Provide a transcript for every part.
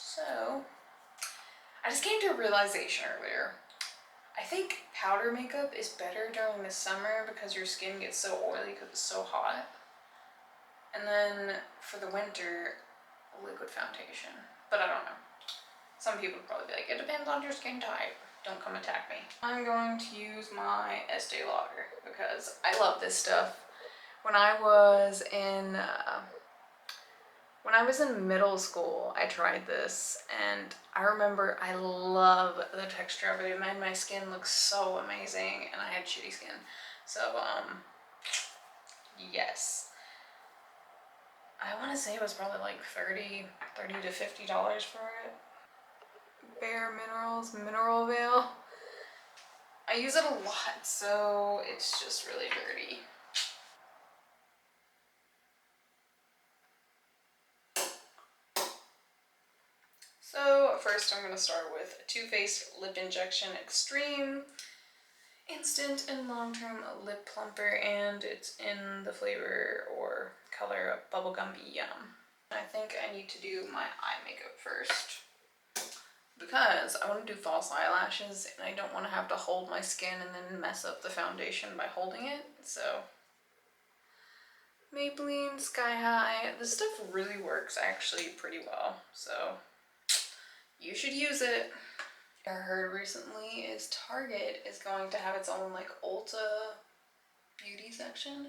So, I just came to a realization earlier. I think powder makeup is better during the summer because your skin gets so oily because it's so hot. And then for the winter, liquid foundation. But I don't know. Some people would probably be like, it depends on your skin type. Don't come attack me. I'm going to use my Estee Lauder because I love this stuff. When I was in middle school, I tried this, and I remember I love the texture of it. It made my skin look so amazing, and I had shitty skin. So, yes. I want to say it was probably like $30 to $50 for it. Bare Minerals Mineral Veil. I use it a lot, so it's just really dirty. So first I'm going to start with Too Faced Lip Injection Extreme Instant and Long-Term Lip Plumper, and it's in the flavor or color of Bubblegum Yum. I think I need to do my eye makeup first because I want to do false eyelashes and I don't want to have to hold my skin and then mess up the foundation by holding it. So Maybelline Sky High. This stuff really works actually pretty well, so you should use it. I heard recently is Target is going to have its own like Ulta beauty section.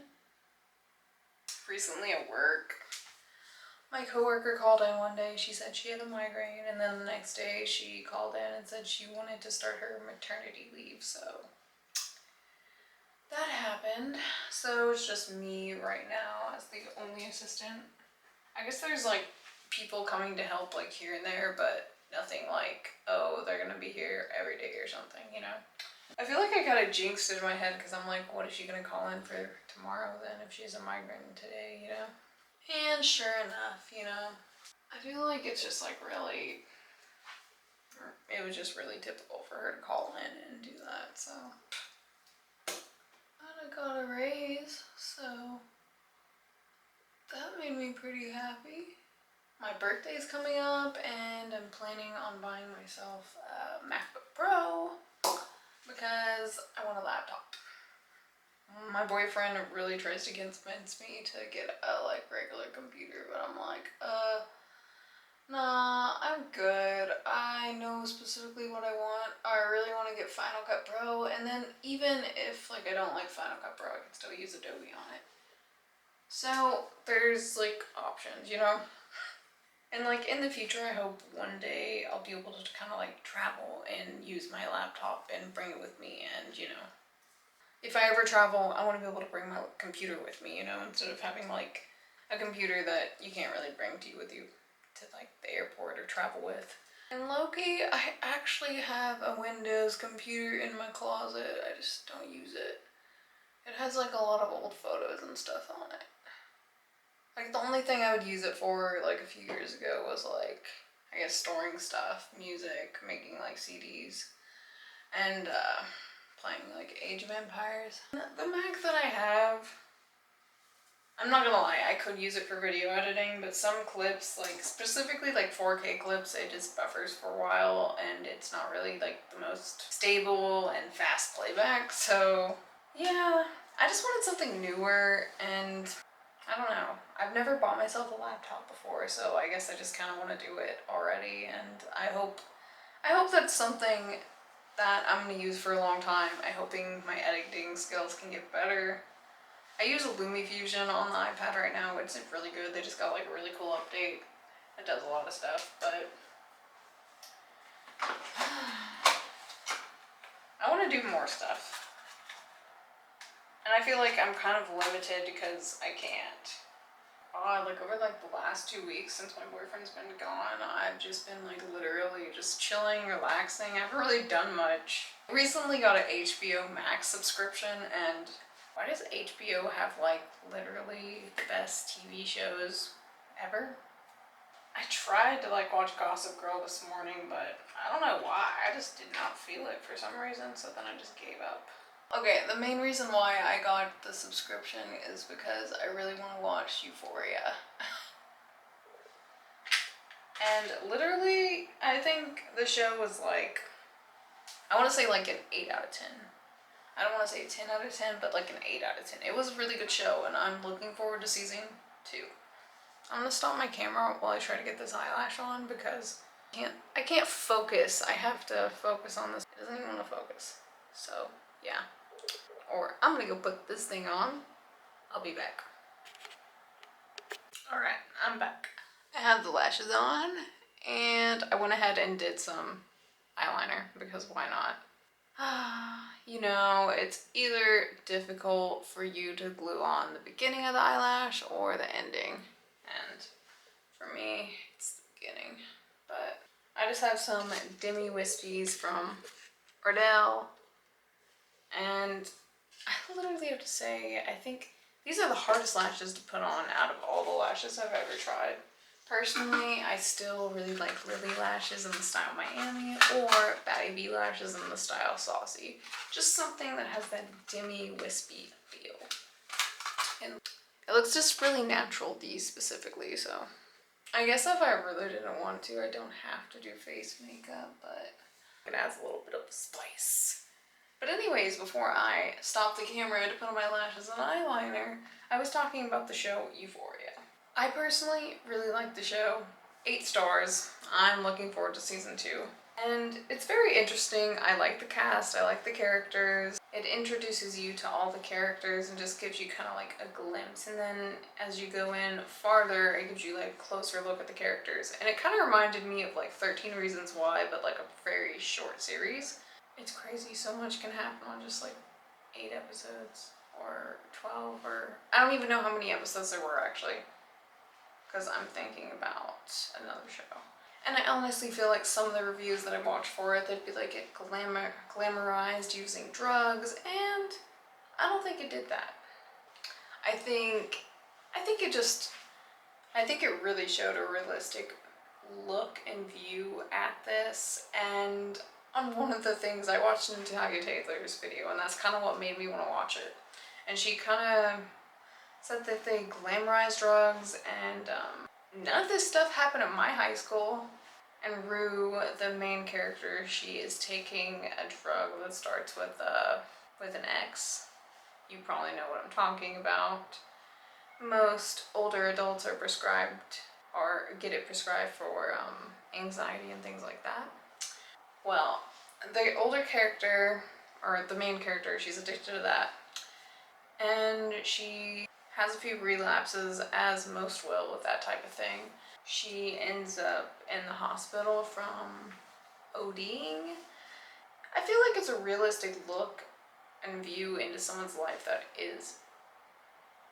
Recently at work, my coworker called in one day. She said she had a migraine, and then the next day she called in and said she wanted to start her maternity leave, so that happened. So it's just me right now as the only assistant. I guess there's like people coming to help like here and there, but nothing like, oh, they're gonna be here every day or something, you know? I feel like I got a jinx in my head because I'm like, what is she gonna call in for tomorrow then if she has a migraine today, you know? And sure enough, you know, I feel like it's just like really, it was just really typical for her to call in and do that, so. I got a raise, so that made me pretty happy. My birthday is coming up and I'm planning on buying myself a MacBook Pro because I want a laptop. My boyfriend really tries to convince me to get a like regular computer, but I'm like, nah, I'm good. I know specifically what I want. I really want to get Final Cut Pro, and then even if like I don't like Final Cut Pro, I can still use Adobe on it. So there's like options, you know? And like in the future, I hope one day I'll be able to kind of like travel and use my laptop and bring it with me, and you know, if I ever travel, I want to be able to bring my computer with me, you know, instead of having like a computer that you can't really bring with you to like the airport or travel with. And low-key, I actually have a Windows computer in my closet. I just don't use it. It has like a lot of old photos and stuff on it. Like the only thing I would use it for like a few years ago was like, I guess storing stuff, music, making like CDs, and playing like Age of Empires. The Mac that I have, I'm not gonna lie, I could use it for video editing, but some clips, like specifically like 4K clips, it just buffers for a while and it's not really like the most stable and fast playback. So yeah, I just wanted something newer, and I don't know. I've never bought myself a laptop before, so I guess I just kind of want to do it already, and I hope that's something that I'm going to use for a long time. I'm hoping my editing skills can get better. I use LumiFusion on the iPad right now. It's really good. They just got like a really cool update. It does a lot of stuff, but I want to do more stuff. And I feel like I'm kind of limited because I can't. Like over like the last 2 weeks since my boyfriend's been gone, I've just been like literally just chilling, relaxing. I haven't really done much. I recently got an HBO Max subscription, and why does HBO have like literally the best TV shows ever? I tried to like watch Gossip Girl this morning, but I don't know why. I just did not feel it for some reason, so then I just gave up. Okay, the main reason why I got the subscription is because I really want to watch Euphoria. And literally, I think the show was like, I want to say like an 8 out of 10. I don't want to say 10 out of 10, but like an 8 out of 10. It was a really good show, and I'm looking forward to season 2. I'm gonna stop my camera while I try to get this eyelash on because I can't focus. I have to focus on this. It doesn't even want to focus. So yeah. Or I'm gonna go put this thing on. I'll be back. Alright, I'm back. I have the lashes on, and I went ahead and did some eyeliner because why not? You know, it's either difficult for you to glue on the beginning of the eyelash or the ending. And for me, it's the beginning. But I just have some Demi Wispies from Ardell. And I literally have to say, I think these are the hardest lashes to put on out of all the lashes I've ever tried. Personally, I still really like Lily lashes in the style Miami or Batty B lashes in the style Saucy. Just something that has that Demi Wispy feel. And it looks just really natural, these specifically, so. I guess if I really didn't want to, I don't have to do face makeup, but it adds a little bit of spice. But anyways, before I stop the camera to put on my lashes and eyeliner, I was talking about the show Euphoria. I personally really like the show. 8 stars. I'm looking forward to season 2. And it's very interesting. I like the cast, I like the characters. It introduces you to all the characters and just gives you kind of like a glimpse. And then as you go in farther, it gives you like a closer look at the characters. And it kind of reminded me of like 13 Reasons Why, but like a very short series. It's crazy, so much can happen on just like 8 episodes or 12 or I don't even know how many episodes there were actually. Because I'm thinking about another show. And I honestly feel like some of the reviews that I watched for it, they'd be like it glamorized using drugs, and I don't think it did that. I think it really showed a realistic look and view at this. And on one of the things, I watched Natalia Taylor's video, and that's kind of what made me want to watch it. And she kind of said that they glamorized drugs, and none of this stuff happened at my high school. And Rue, the main character, she is taking a drug that starts with an X. You probably know what I'm talking about. Most older adults are prescribed or get it prescribed for anxiety and things like that. Well, the older character, or the main character, she's addicted to that. And she has a few relapses, as most will with that type of thing. She ends up in the hospital from ODing. I feel like it's a realistic look and view into someone's life that is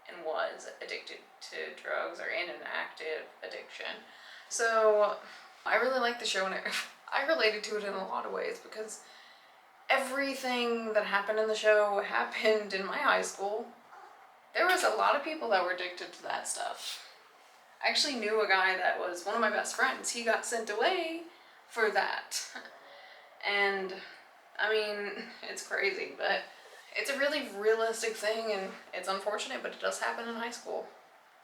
and was addicted to drugs or in an active addiction. So I really like the show, and I related to it in a lot of ways because everything that happened in the show happened in my high school. There was a lot of people that were addicted to that stuff. I actually knew a guy that was one of my best friends. He got sent away for that. And I mean, it's crazy, but it's a really realistic thing, and it's unfortunate, but it does happen in high school.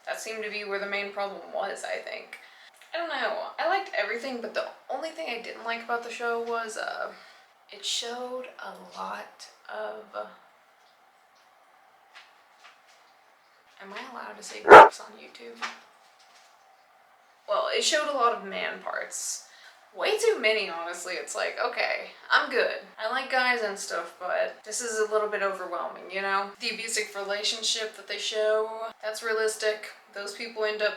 That seemed to be where the main problem was, I think. I don't know. I liked everything, but the only thing I didn't like about the show was it showed a lot of... Am I allowed to say this on YouTube? Well, it showed a lot of man parts. Way too many, honestly. It's like, okay, I'm good. I like guys and stuff, but this is a little bit overwhelming, you know? The abusive relationship that they show, that's realistic. Those people end up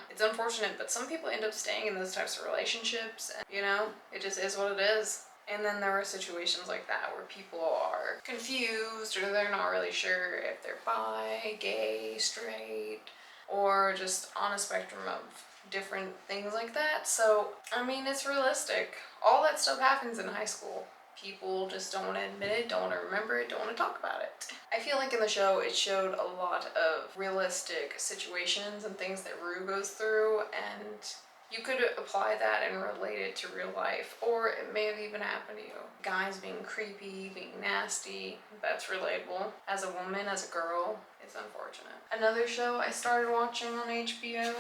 it's unfortunate, but some people end up staying in those types of relationships, and, you know? It just is what it is. And then there are situations like that where people are confused, or they're not really sure if they're bi, gay, straight, or just on a spectrum of different things like that. So, I mean, it's realistic. All that stuff happens in high school. People just don't want to admit it, don't want to remember it, don't want to talk about it. I feel like in the show, it showed a lot of realistic situations and things that Rue goes through, and you could apply that and relate it to real life, or it may have even happened to you. Guys being creepy, being nasty, that's relatable. As a woman, as a girl, it's unfortunate. Another show I started watching on HBO,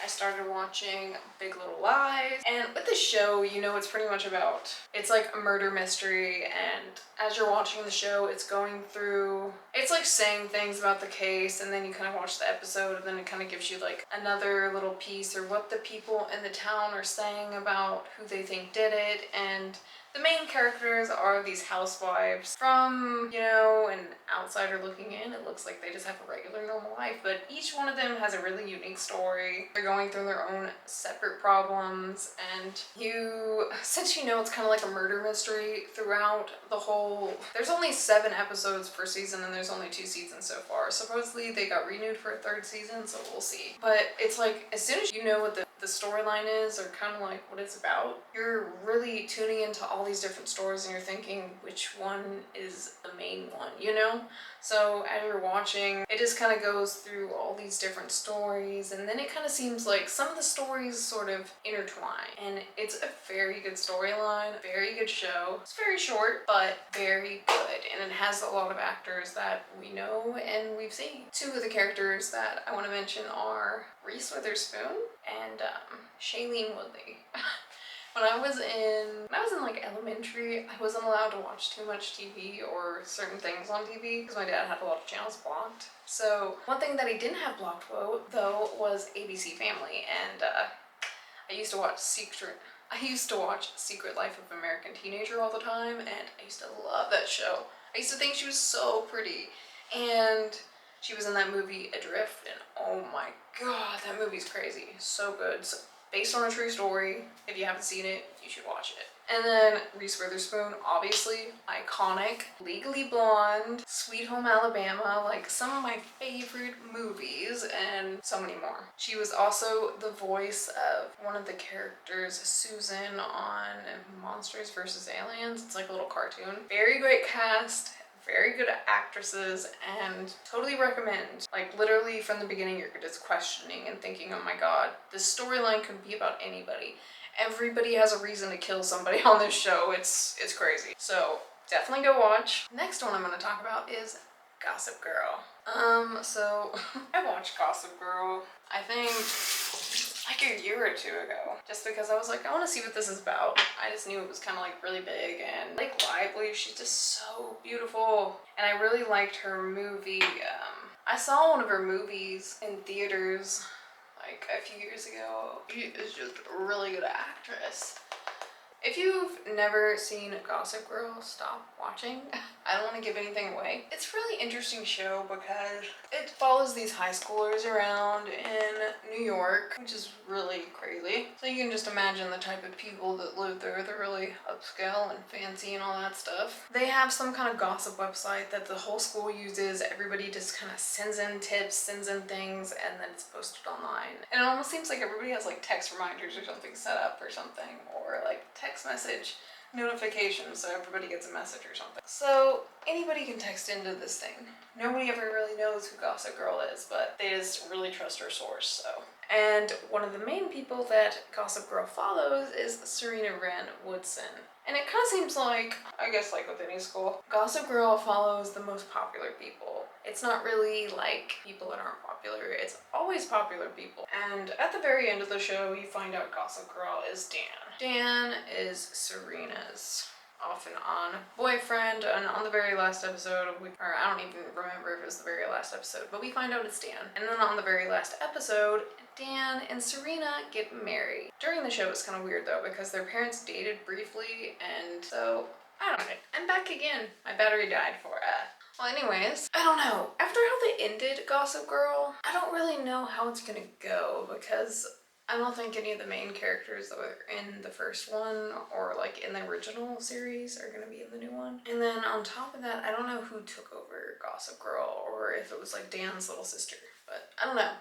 I started watching Big Little Lies. And with the show, you know, it's pretty much about, it's like a murder mystery, and as you're watching the show, it's going through, it's like saying things about the case, and then you kind of watch the episode, and then it kind of gives you like another little piece or what the people in the town are saying about who they think did it. And the main characters are these housewives. From, you know, an outsider looking in, it looks like they just have a regular normal life, but each one of them has a really unique story. They're going through their own separate problems, and since you know it's kind of like a murder mystery throughout the whole, there's only 7 episodes per season, and there's only 2 seasons so far. Supposedly they got renewed for a 3rd season, so we'll see. But it's like, as soon as you know what the storyline is, or kind of like what it's about, you're really tuning into all these different stories, and you're thinking which one is the main one, you know? So as you're watching, it just kind of goes through all these different stories, and then it kind of seems like some of the stories sort of intertwine, and it's a very good storyline, very good show. It's very short, but very good, and it has a lot of actors that we know and we've seen. 2 of the characters that I want to mention are Reese Witherspoon and Shailene Woodley. When I was in like elementary, I wasn't allowed to watch too much TV or certain things on TV because my dad had a lot of channels blocked. So one thing that he didn't have blocked though was ABC Family, and I used to watch Secret Life of American Teenager all the time, and I used to love that show. I used to think she was so pretty, and she was in that movie Adrift, and oh my god, that movie's crazy. So good. So, based on a true story. If you haven't seen it, you should watch it. And then Reese Witherspoon, obviously iconic. Legally Blonde, Sweet Home Alabama, like some of my favorite movies, and so many more. She was also the voice of one of the characters, Susan, on Monsters vs. Aliens. It's like a little cartoon. Very great cast. Very good actresses, and totally recommend. Like literally from the beginning you're just questioning and thinking, oh my god, this storyline could be about anybody. Everybody has a reason to kill somebody on this show. It's crazy. So definitely go watch. Next one I'm going to talk about is Gossip Girl. So I watched Gossip Girl, I think like a year or 2 ago, just because I was like, I want to see what this is about. I just knew it was kind of like really big and like Lively. She's just so beautiful, and I really liked her movie. I saw one of her movies in theaters like a few years ago. She is just a really good actress. If you've never seen Gossip Girl, stop watching. I don't want to give anything away. It's a really interesting show because it follows these high schoolers around in New York, which is really crazy. So you can just imagine the type of people that live there. They're really upscale and fancy and all that stuff. They have some kind of gossip website that the whole school uses. Everybody just kind of sends in tips, sends in things, and then it's posted online. And it almost seems like everybody has like text reminders or something set up or something, or like text message notifications so everybody gets a message or something. So anybody can text into this thing. Nobody ever really knows who Gossip Girl is, but they just really trust her source. So, and one of the main people that Gossip Girl follows is Serena Van Woodson. And it kind of seems like, I guess like with any school, Gossip Girl follows the most popular people. It's not really like people that aren't popular, it's always popular people. And at the very end of the show, you find out Gossip Girl is Dan. Dan is Serena's off and on boyfriend, and on the very last episode, or I don't even remember if it was the very last episode, but we find out it's Dan. And then on the very last episode, Dan and Serena get married. During the show it's kind of weird though, because their parents dated briefly, and so, I don't know. I'm back again. My battery died for well, anyways, I don't know. After how they ended Gossip Girl, I don't really know how it's gonna go, because I don't think any of the main characters that were in the first one or like in the original series are gonna be in the new one. And then on top of that, I don't know who took over Gossip Girl, or if it was like Dan's little sister, but I don't know.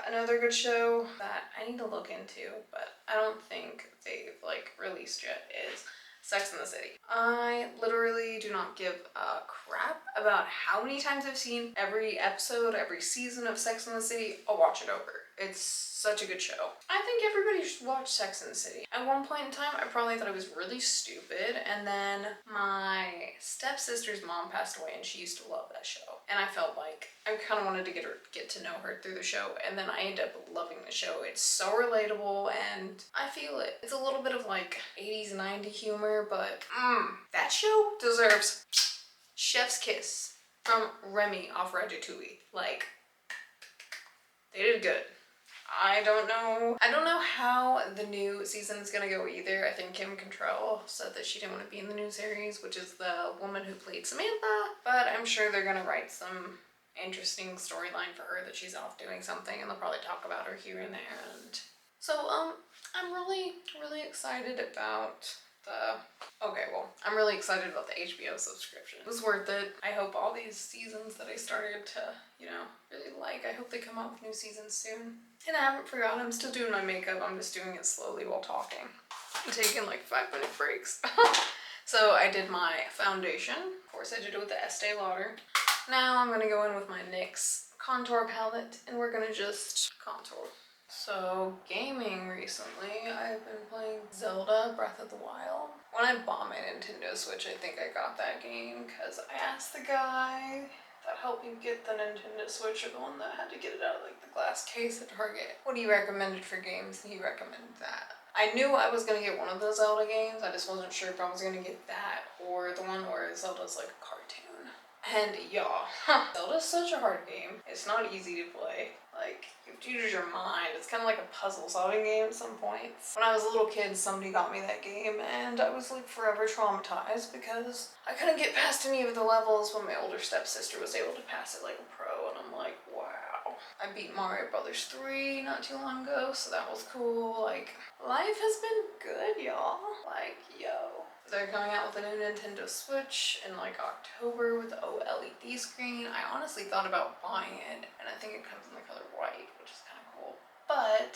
Another good show that I need to look into, but I don't think they've like released yet, is Sex and the City. I literally do not give a crap about how many times I've seen every episode, every season of Sex and the City. I'll watch it over. It's such a good show. I think everybody should watch Sex and the City. At one point in time, I probably thought it was really stupid, and then my stepsister's mom passed away, and she used to love that show. And I felt like I kind of wanted to get to know her through the show, and then I ended up loving the show. It's so relatable, and I feel it. It's a little bit of like 80s, 90s humor, but that show deserves chef's kiss from Remy off Ratatouille. Like, they did good. I don't know how the new season is gonna go either. I think Kim Cattrall said that she didn't want to be in the new series, which is the woman who played Samantha, but I'm sure they're gonna write some interesting storyline for her that she's off doing something, and they'll probably talk about her here and there. And so I'm really excited about I'm really excited about the HBO subscription. It was worth it. I hope all these seasons that I started to, really like, I hope they come out with new seasons soon. And I haven't forgotten, I'm still doing my makeup. I'm just doing it slowly while talking. I'm taking like 5-minute breaks. So I did my foundation. Of course, I did it with the Estee Lauder. Now I'm gonna go in with my NYX contour palette, and we're gonna just contour. So, gaming recently, I've been playing Zelda Breath of the Wild. When I bought my Nintendo Switch, I think I got that game because I asked the guy that helped me get the Nintendo Switch, or the one that had to get it out of like the glass case at Target, what he recommended for games, and he recommended that. I knew I was gonna get one of the Zelda games, I just wasn't sure if I was gonna get that or the one where Zelda's like a cartoon. And y'all, Zelda's such a hard game. It's not easy to play. Like, you have to use your mind. It's kind of like a puzzle solving game at some points. When I was a little kid, somebody got me that game, and I was like forever traumatized because I couldn't get past any of the levels, but my older stepsister was able to pass it like a pro, and I'm like, wow. I beat Mario Brothers 3 not too long ago, so that was cool. Like, life has been good, y'all. Like, yo. They're coming out with a new Nintendo Switch in like October with the OLED screen. I honestly thought about buying it, and I think it comes in the color white, which is kind of cool. But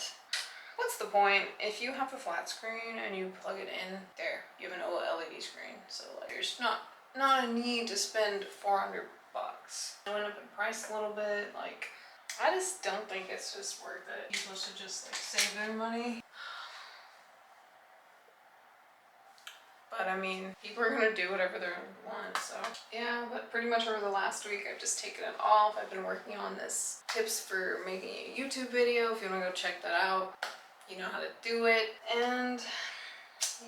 what's the point if you have a flat screen and you plug it in there? You have an OLED screen, so like there's not a need to spend $400. It went up in price a little bit. Like, I just don't think it's just worth it. People should just like save their money. But I mean, people are gonna do whatever they want, so. Yeah, but pretty much over the last week, I've just taken it off. I've been working on this tips for making a YouTube video. If you wanna go check that out, you know how to do it. And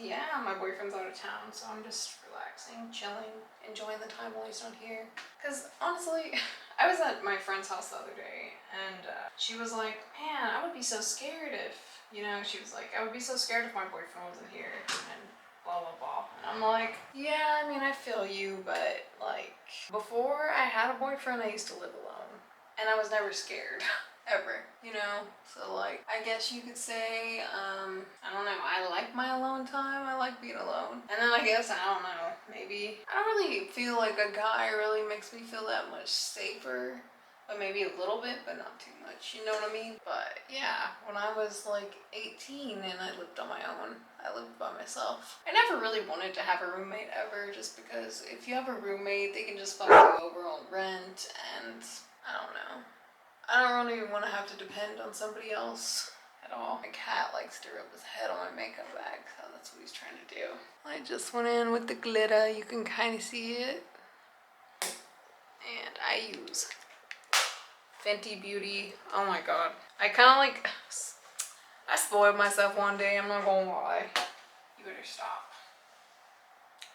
yeah, my boyfriend's out of town, so I'm just relaxing, chilling, enjoying the time while he's not here. Cause honestly, I was at my friend's house the other day, and she was like, man, I would be so scared if, she was like, I would be so scared if my boyfriend wasn't here, and blah blah blah. And I'm like, yeah, I mean, I feel you, but like, before I had a boyfriend, I used to live alone, and I was never scared. Ever, so like, I guess you could say, I don't know, I like my alone time, I like being alone. And then I guess, I don't know, maybe, I don't really feel like a guy really makes me feel that much safer. But maybe a little bit, but not too much, you know what I mean? But yeah, when I was like 18 and I lived on my own, I lived by myself. I never really wanted to have a roommate ever, just because if you have a roommate, they can just fuck you over on rent, and I don't know. I don't really want to have to depend on somebody else at all. My cat likes to rub his head on my makeup bag, so that's what he's trying to do. I just went in with the glitter, you can kind of see it. And I use Fenty Beauty. Oh my god. I kind of like, I spoiled myself one day, I'm not gonna lie. You better stop.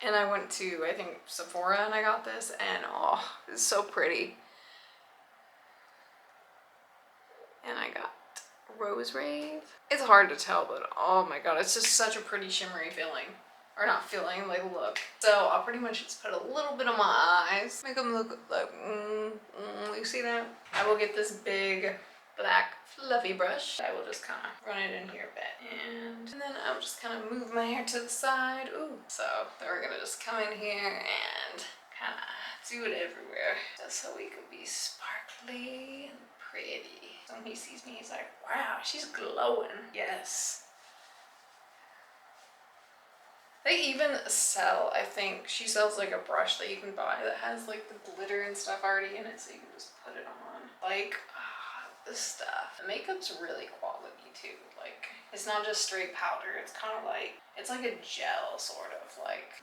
And I went to, I think, Sephora, and I got this, and oh, it's so pretty. And I got Rose Rave. It's hard to tell, but oh my god, it's just such a pretty shimmery feeling. Or not feeling, like look. So I'll pretty much just put a little bit on my eyes. Make them look like, you see that? I will get this big black fluffy brush. I will just kind of run it in here a bit. And then I'll just kind of move my hair to the side. Ooh. So then we're gonna just come in here and kind of do it everywhere. Just so we can be sparkly and pretty. So when he sees me, he's like, wow, she's glowing. Yes. They even sell, I think, she sells like a brush that you can buy that has like the glitter and stuff already in it, so you can just put it on. Like, this stuff. The makeup's really quality too. Like, it's not just straight powder. It's kind of like, it's like a gel sort of. Like,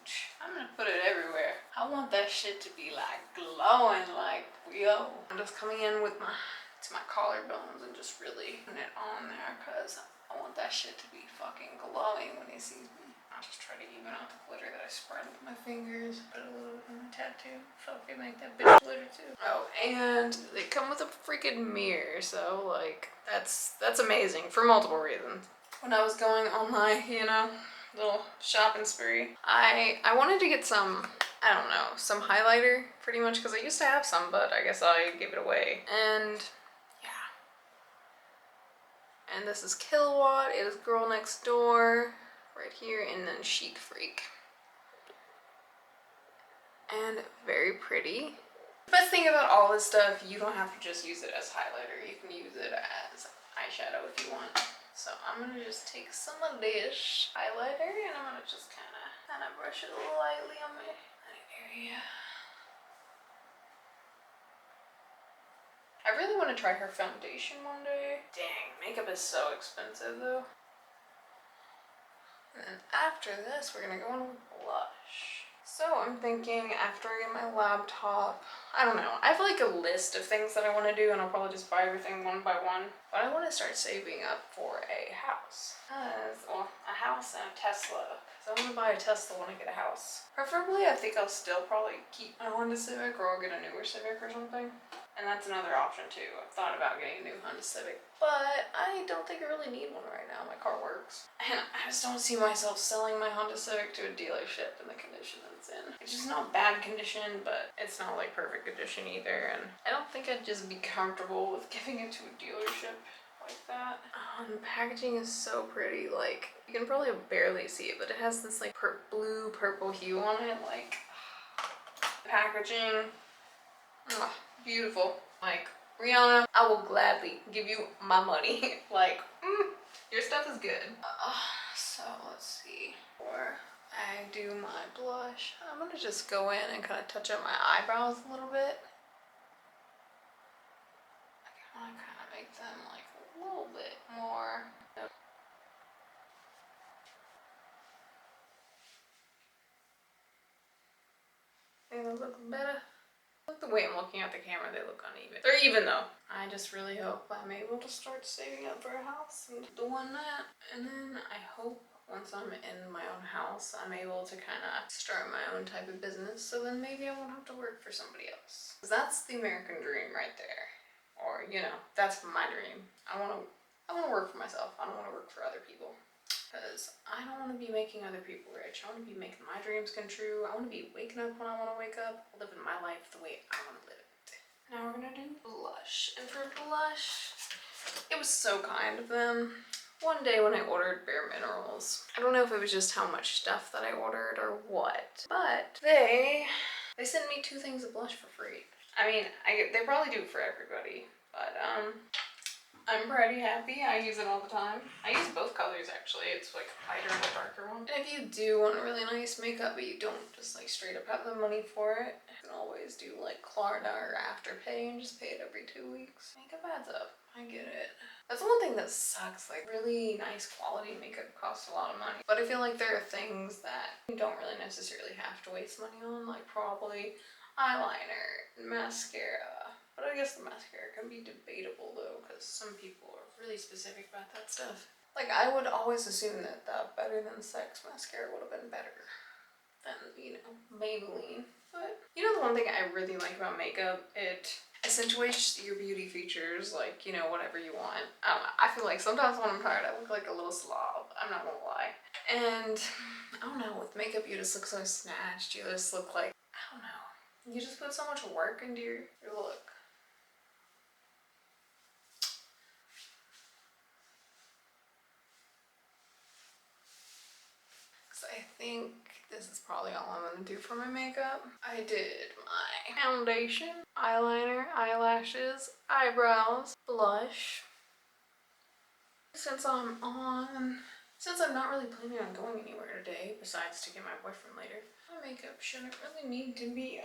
I'm gonna put it everywhere. I want that shit to be like glowing, like, yo. I'm just coming in with my, to my collarbones and just really putting it on there because I want that shit to be fucking glowing when he sees me. I'll just try to even out the glitter that I spread with my fingers. Put a little bit in my tattoo. So I can make that bitch glitter too. Oh, and they come with a freaking mirror. So like, that's amazing for multiple reasons. When I was going on my, you know, little shopping spree, I wanted to get some, I don't know, some highlighter pretty much because I used to have some, but I guess I gave it away. And yeah. And this is Killawatt. It is Girl Next Door right here, and then Chic Freak. And very pretty. The best thing about all this stuff, you don't have to just use it as highlighter. You can use it as eyeshadow if you want. So I'm gonna just take some of this highlighter and I'm gonna just kind of brush it lightly on my area. I really want to try her foundation one day. Dang, makeup is so expensive though. And then after this, we're gonna go on with blush. So I'm thinking after I get my laptop, I don't know, I have like a list of things that I want to do and I'll probably just buy everything one by one. But I want to start saving up for a house. Well, a house and a Tesla. So I'm gonna buy a Tesla when I get a house. Preferably, I think I'll still probably keep my Honda Civic or I'll get a newer Civic or something. And that's another option too. I've thought about getting a new Honda Civic, but I don't think I really need one right now. My car works. And I just don't see myself selling my Honda Civic to a dealership in the condition that it's in. It's just not bad condition, but it's not like perfect condition either. And I don't think I'd just be comfortable with giving it to a dealership like that. The packaging is so pretty. Like, you can probably barely see it, but it has this like blue purple hue on it. Like, packaging. Beautiful. Like, Rihanna, I will gladly give you my money. Like, your stuff is good. So let's see. Before I do my blush, I'm gonna just go in and kind of touch up my eyebrows a little bit. I want to kind of make them like a little bit more. They look better. Look, the way I'm looking at the camera, they look uneven. They're even though. I just really hope I'm able to start saving up for a house and doing that. And then I hope once I'm in my own house, I'm able to kind of start my own type of business. So then maybe I won't have to work for somebody else. 'Cause that's the American dream right there. Or, you know, that's my dream. I want to work for myself. I don't want to work for other people. Because I don't want to be making other people rich. I want to be making my dreams come true. I want to be waking up when I want to wake up, living my life the way I want to live it. Now we're going to do blush. And for blush, it was so kind of them. One day when I ordered Bare Minerals, I don't know if it was just how much stuff that I ordered or what, but they sent me 2 things of blush for free. I mean, they probably do it for everybody, but I'm pretty happy. I use it all the time. I use both colors actually. It's like a lighter and a darker one. And if you do want really nice makeup but you don't just like straight up have the money for it, you can always do like Klarna or Afterpay and just pay it every 2 weeks. Makeup adds up. I get it. That's the one thing that sucks. Like, really nice quality makeup costs a lot of money. But I feel like there are things that you don't really necessarily have to waste money on, like probably eyeliner, mascara. But I guess the mascara can be debatable though, because some people are really specific about that stuff. Like, I would always assume that the Better Than Sex mascara would have been better than, you know, Maybelline. But, you know, the one thing I really like about makeup, it accentuates your beauty features, like, you know, whatever you want. I feel like sometimes when I'm tired, I look like a little slob. I'm not gonna lie. And, I don't know, with makeup, you just look so snatched. You just look like, I don't know. You just put so much work into your look. I think this is probably all I'm gonna do for my makeup. I did my foundation, eyeliner, eyelashes, eyebrows, blush. Since I'm not really planning on going anywhere today, besides to get my boyfriend later, my makeup shouldn't really need to be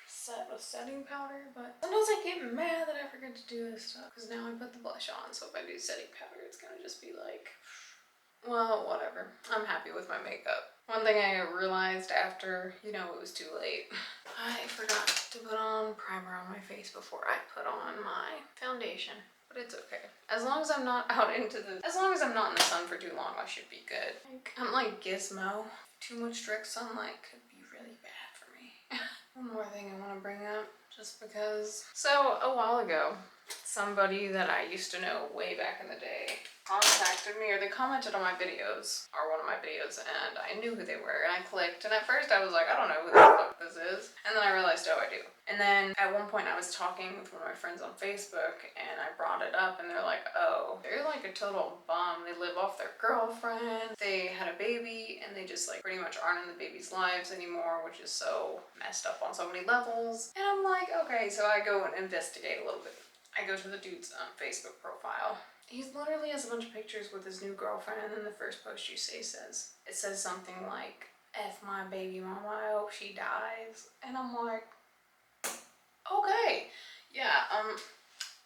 set with setting powder, but sometimes I get mad that I forget scared to do this stuff because now I put the blush on, so if I do setting powder, it's gonna just be like, well, whatever. I'm happy with my makeup. One thing I realized after, you know, it was too late. I forgot to put on primer on my face before I put on my foundation. But it's okay. As long as I'm not as long as I'm not in the sun for too long, I should be good. I'm like Gizmo. Too much direct sunlight could be really bad for me. One more thing I want to bring up, just because. So a while ago, somebody that I used to know way back in the day contacted me, or they commented on my videos, or one of my videos, and I knew who they were, and I clicked, and at first I was like, I don't know who the fuck this is, and then I realized, oh, I do. And then at one point I was talking with one of my friends on Facebook, and I brought it up, and they're like, oh, they're like a total bum. They live off their girlfriend, they had a baby, and they just like pretty much aren't in the baby's lives anymore, which is so messed up on so many levels. And I'm like, okay, so I go and investigate a little bit. I go to the dude's Facebook profile. He literally has a bunch of pictures with his new girlfriend, and then the first post you say it says something like, F my baby mama, I hope she dies. And I'm like, okay, yeah,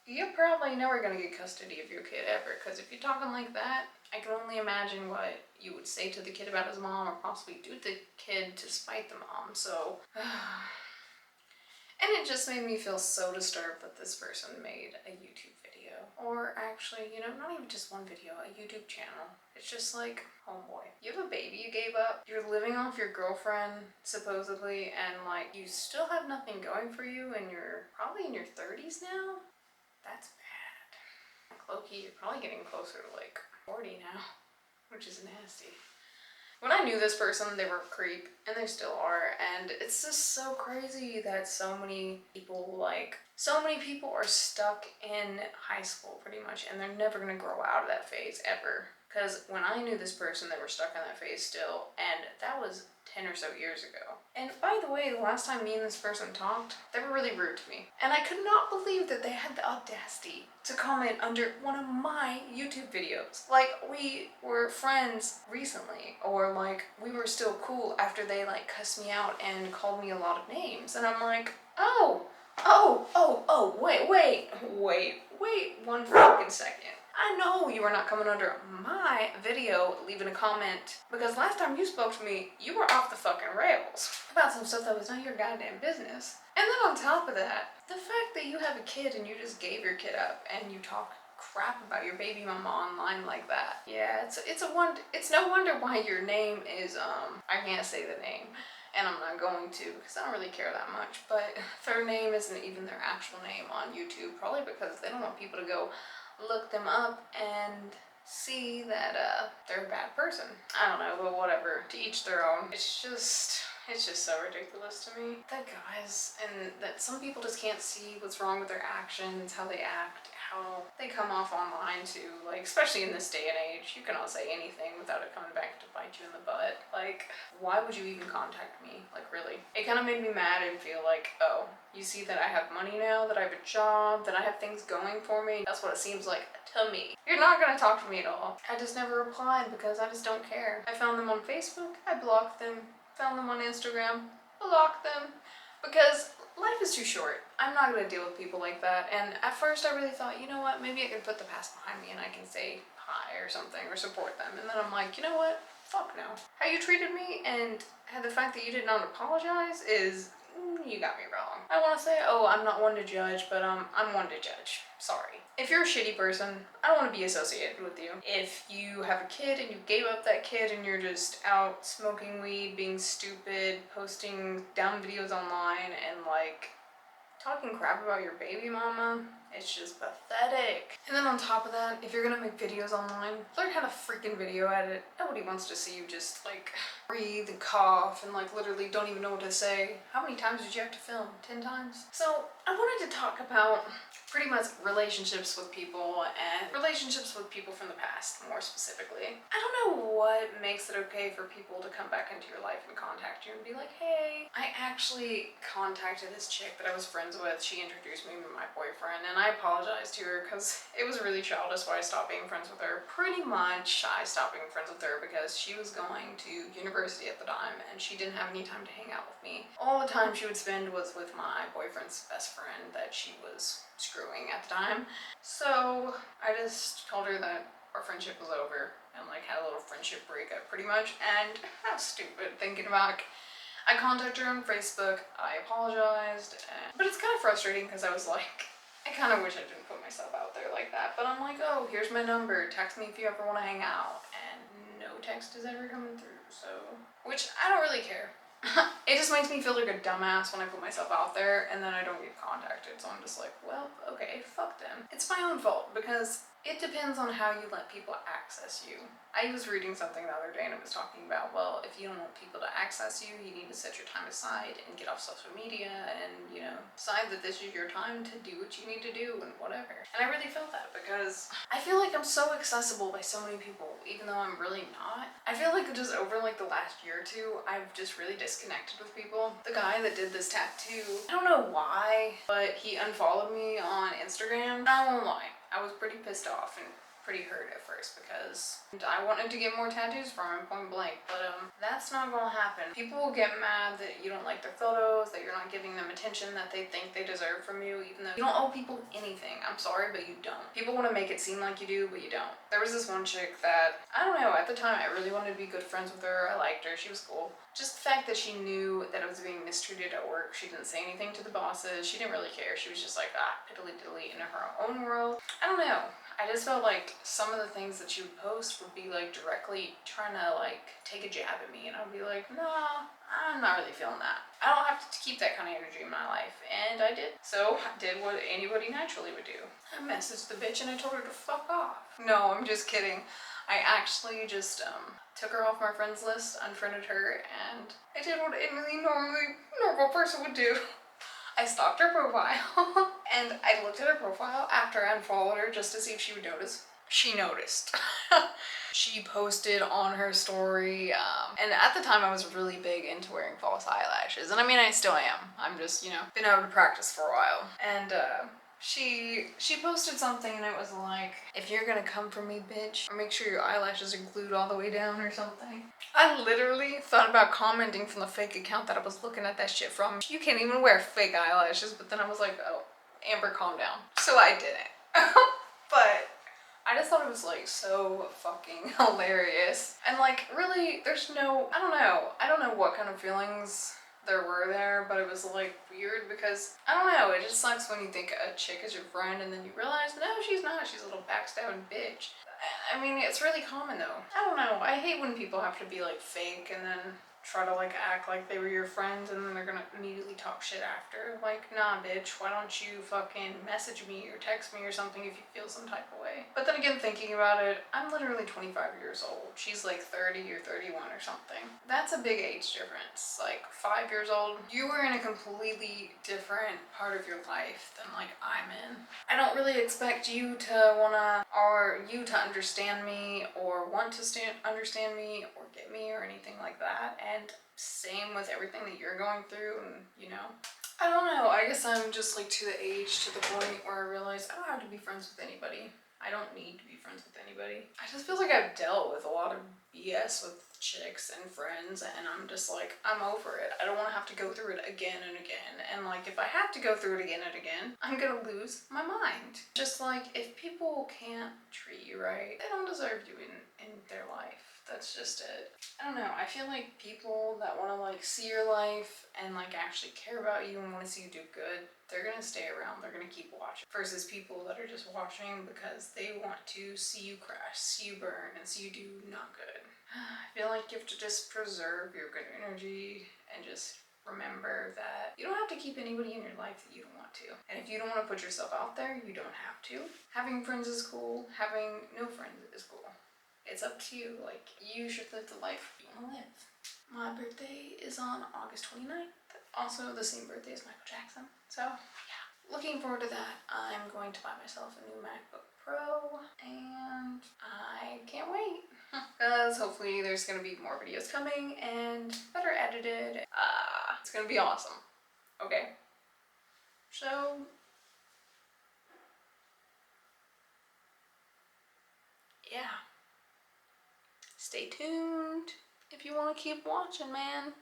you're probably never gonna get custody of your kid ever, because if you're talking like that, I can only imagine what you would say to the kid about his mom, or possibly do to the kid to spite the mom, so. And it just made me feel so disturbed that this person made a YouTube video. Or actually, you know, not even just one video, a YouTube channel. It's just like, homeboy, you have a baby you gave up, you're living off your girlfriend, supposedly, and like, you still have nothing going for you, and you're probably in your 30s now? That's bad. Like, low-key, you're probably getting closer to like 40 now, which is nasty. When I knew this person, they were a creep, and they still are, and it's just so crazy that so many people are stuck in high school pretty much, and they're never gonna grow out of that phase ever. Because when I knew this person, they were stuck in that phase still, and that was 10 or so years ago. And by the way, the last time me and this person talked, they were really rude to me. And I could not believe that they had the audacity to comment under one of my YouTube videos. Like, we were friends recently, or like, we were still cool after they like cussed me out and called me a lot of names. And I'm like, wait one fucking second. I know you are not coming under my video leaving a comment, because last time you spoke to me, you were off the fucking rails about some stuff that was none of your goddamn business. And then on top of that, the fact that you have a kid and you just gave your kid up and you talk crap about your baby mama online like that. Yeah, it's no wonder why your name is, I can't say the name. And I'm not going to, because I don't really care that much, but their name isn't even their actual name on YouTube, probably because they don't want people to go look them up and see that they're a bad person. I don't know, but whatever. To each their own. It's just so ridiculous to me that guys, and that some people just can't see what's wrong with their actions, how they act, how they come off online too. Like, especially in this day and age, you cannot say anything without it coming back to bite you in the butt. Like, why would you even contact me? Like, really? It kind of made me mad and feel like, oh, you see that I have money now, that I have a job, that I have things going for me. That's what it seems like to me. You're not gonna talk to me at all. I just never replied because I just don't care. I found them on Facebook, I blocked them. Found them on Instagram, blocked them. Because life is too short. I'm not gonna deal with people like that. And at first I really thought, you know what, maybe I can put the past behind me and I can say hi or something or support them. And then I'm like, you know what? Fuck no. How you treated me and the fact that you did not apologize is, you got me wrong. I want to say, oh, I'm not one to judge, but I'm one to judge. Sorry. If you're a shitty person, I don't want to be associated with you. If you have a kid and you gave up that kid and you're just out smoking weed, being stupid, posting down videos online, and like talking crap about your baby mama, it's just pathetic. And then on top of that, if you're gonna make videos online, learn how to freaking video edit. Nobody wants to see you just like breathe and cough and like literally don't even know what to say. How many times did you have to film? 10 times? So I wanted to talk about pretty much relationships with people, and relationships with people from the past, more specifically. I don't know what makes it okay for people to come back into your life and contact you and be like, hey, I actually contacted this chick that I was friends with. She introduced me to my boyfriend, and I apologized to her because it was really childish why I stopped being friends with her. Pretty much I stopped being friends with her because she was going to university at the time and she didn't have any time to hang out with me. All the time she would spend was with my boyfriend's best friend that she was screwing at the time. So I just told her that our friendship was over and like had a little friendship breakup pretty much. And how stupid thinking back. I contacted her on Facebook, I apologized, but it's kind of frustrating because I was like, I kind of wish I didn't put myself out there like that, but I'm like, oh, here's my number, text me if you ever want to hang out, and no text is ever coming through, so, which I don't really care. It just makes me feel like a dumbass when I put myself out there and then I don't get contacted, so I'm just like, well, okay, fuck them. It's my own fault because it depends on how you let people access you. I was reading something the other day and it was talking about, well, if you don't want people to access you, you need to set your time aside and get off social media and, you know, decide that this is your time to do what you need to do and whatever. And I really felt that because I feel like I'm so accessible by so many people, even though I'm really not. I feel like just over like the last year or two, I've just really disconnected with people. The guy that did this tattoo, I don't know why, but he unfollowed me on Instagram. I won't lie, I was pretty pissed off and pretty hurt at first because I wanted to get more tattoos from him, point blank, but that's not gonna happen. People will get mad that you don't like their photos, that you're not giving them attention that they think they deserve from you, even though you don't owe people anything. I'm sorry, but you don't. People want to make it seem like you do, but you don't. There was this one chick that, I don't know, at the time I really wanted to be good friends with her. I liked her, she was cool. Just the fact that she knew that I was being mistreated at work, she didn't say anything to the bosses, she didn't really care. She was just like, piddly diddly in her own world. I don't know. I just felt like some of the things that she would post would be like directly trying to like take a jab at me, and I'd be like, nah, I'm not really feeling that. I don't have to keep that kind of energy in my life, and I did. So I did what anybody naturally would do. I messaged the bitch and I told her to fuck off. No, I'm just kidding. I actually just took her off my friends list, unfriended her, and I did what any normal person would do. I stalked her profile and I looked at her profile after I unfollowed her just to see if she would notice. She noticed. She posted on her story, and at the time I was really big into wearing false eyelashes, and I mean I still am. I'm just, you know, been out of practice for a while. And she posted something and it was like, if you're gonna come for me, bitch, make sure your eyelashes are glued all the way down or something. I literally thought about commenting from the fake account that I was looking at that shit from. You can't even wear fake eyelashes, but then I was like, oh, Amber, calm down. So I didn't. But I just thought it was like so fucking hilarious. And like really, there's no, I don't know what kind of feelings there were there, but it was like weird because I don't know, it just sucks when you think a chick is your friend and then you realize no, she's not, she's a little backstabbing bitch. I mean, it's really common though. I don't know, I hate when people have to be like fake and then try to like act like they were your friends and then they're gonna immediately talk shit after. Like, nah bitch, why don't you fucking message me or text me or something if you feel some type of way. But then again, thinking about it, I'm literally 25 years old. She's like 30 or 31 or something. That's a big age difference. Like 5 years old, you were in a completely different part of your life than like I'm in. I don't really expect you to wanna, or you to understand me or want to understand me or get me or anything like that. And same with everything that you're going through, and you know, I don't know, I guess I'm just like to the age, to the point where I realize I don't have to be friends with anybody. I don't need to be friends with anybody. I just feel like I've dealt with a lot of BS with chicks and friends, and I'm just like, I'm over it. I don't want to have to go through it again and again. And like, if I have to go through it again and again, I'm gonna lose my mind. Just like, if people can't treat you right, they don't deserve you in their life. That's just it. I don't know, I feel like people that want to like see your life and like actually care about you and want to see you do good, they're gonna stay around, they're gonna keep watching. Versus people that are just watching because they want to see you crash, see you burn, and see you do not good. I feel like you have to just preserve your good energy and just remember that you don't have to keep anybody in your life that you don't want to. And if you don't want to put yourself out there, you don't have to. Having friends is cool, having no friends is cool. It's up to you. Like, you should live the life you want to live. My birthday is on August 29th. Also the same birthday as Michael Jackson. So, yeah. Looking forward to that. I'm going to buy myself a new MacBook Pro, and I can't wait. Because hopefully there's going to be more videos coming and better edited. It's going to be awesome. Okay. So, yeah. Stay tuned if you want to keep watching, man.